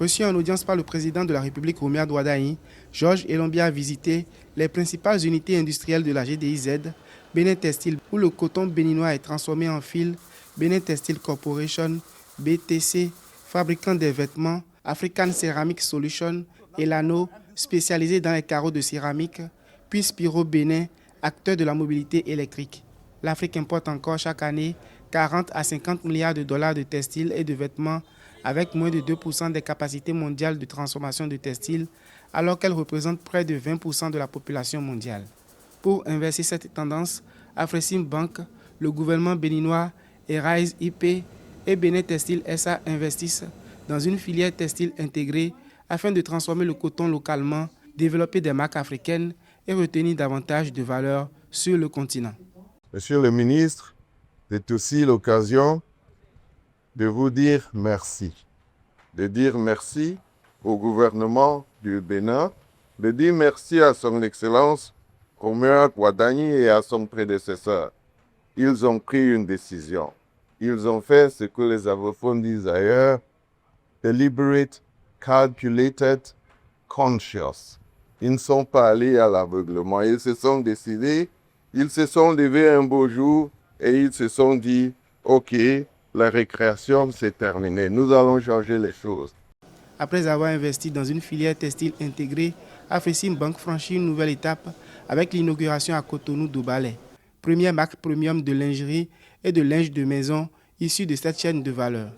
Reçu en audience par le président de la République, Romuald Wardani, Georges Elombia a visité les principales unités industrielles de la GDIZ, Benin Textile, où le coton béninois est transformé en fil, Benin Textile Corporation, BTC, fabricant des vêtements, African Ceramic Solutions, Elano, spécialisé dans les carreaux de céramique, puis Spiro Bénin, acteur de la mobilité électrique. L'Afrique importe encore chaque année 40 à 50 milliards de dollars de textiles et de vêtements, avec moins de 2% des capacités mondiales de transformation de textiles, alors qu'elle représente près de 20% de la population mondiale. Pour inverser cette tendance, Afreximbank, le gouvernement béninois, Rise IP et Benin Textile SA investissent dans une filière textile intégrée afin de transformer le coton localement, développer des marques africaines et retenir davantage de valeur sur le continent. Monsieur le ministre, c'est aussi l'occasion de vous dire merci. De dire merci au gouvernement du Bénin, de dire merci à son Excellence Romuald Wardani et à son prédécesseur. Ils ont pris une décision. Ils ont fait ce que les anglophones disent ailleurs, deliberate, calculated, conscious. Ils ne sont pas allés à l'aveuglement. Ils se sont décidés, ils se sont levés un beau jour et ils se sont dit, OK, la récréation c'est terminé. Nous allons changer les choses. Après avoir investi dans une filière textile intégrée, Afreximbank franchit une nouvelle étape avec l'inauguration à Cotonou d'Obalé, première marque premium de lingerie et de linge de maison issue de cette chaîne de valeur.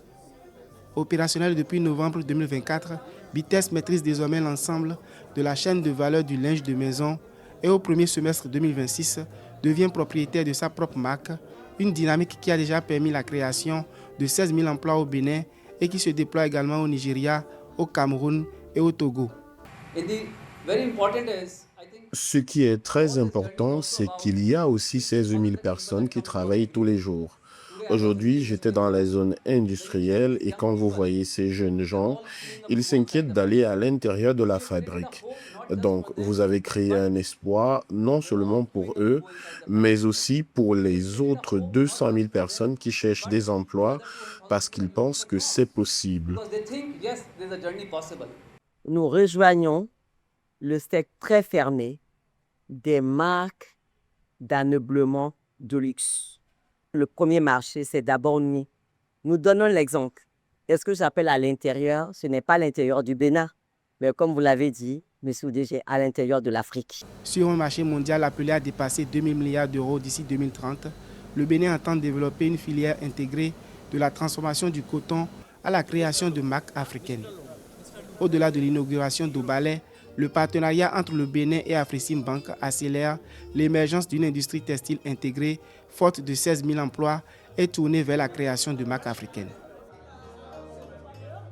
Opérationnel depuis novembre 2024, Bites maîtrise désormais l'ensemble de la chaîne de valeur du linge de maison et au premier semestre 2026 devient propriétaire de sa propre marque, une dynamique qui a déjà permis la création de 16 000 emplois au Bénin et qui se déploie également au Nigeria, au Cameroun et au Togo. Ce qui est très important, c'est qu'il y a aussi 16 000 personnes qui travaillent tous les jours. Aujourd'hui, j'étais dans la zone industrielle et quand vous voyez ces jeunes gens, ils s'inquiètent d'aller à l'intérieur de la fabrique. Donc, vous avez créé un espoir non seulement pour eux, mais aussi pour les autres 200 000 personnes qui cherchent des emplois parce qu'ils pensent que c'est possible. Nous rejoignons le secteur très fermé des marques d'ameublement de luxe. Le premier marché, c'est d'abord nous. Nous donnons l'exemple. Et ce que j'appelle à l'intérieur, ce n'est pas l'intérieur du Bénin, mais comme vous l'avez dit, M. Oudége, à l'intérieur de l'Afrique. Sur un marché mondial appelé à dépasser 2 000 milliards d'euros d'ici 2030, le Bénin entend développer une filière intégrée de la transformation du coton à la création de marques africaines. Au-delà de l'inauguration d'Obalé, le partenariat entre le Bénin et Afreximbank accélère l'émergence d'une industrie textile intégrée forte de 16 000 emplois et tournée vers la création de marques africaines.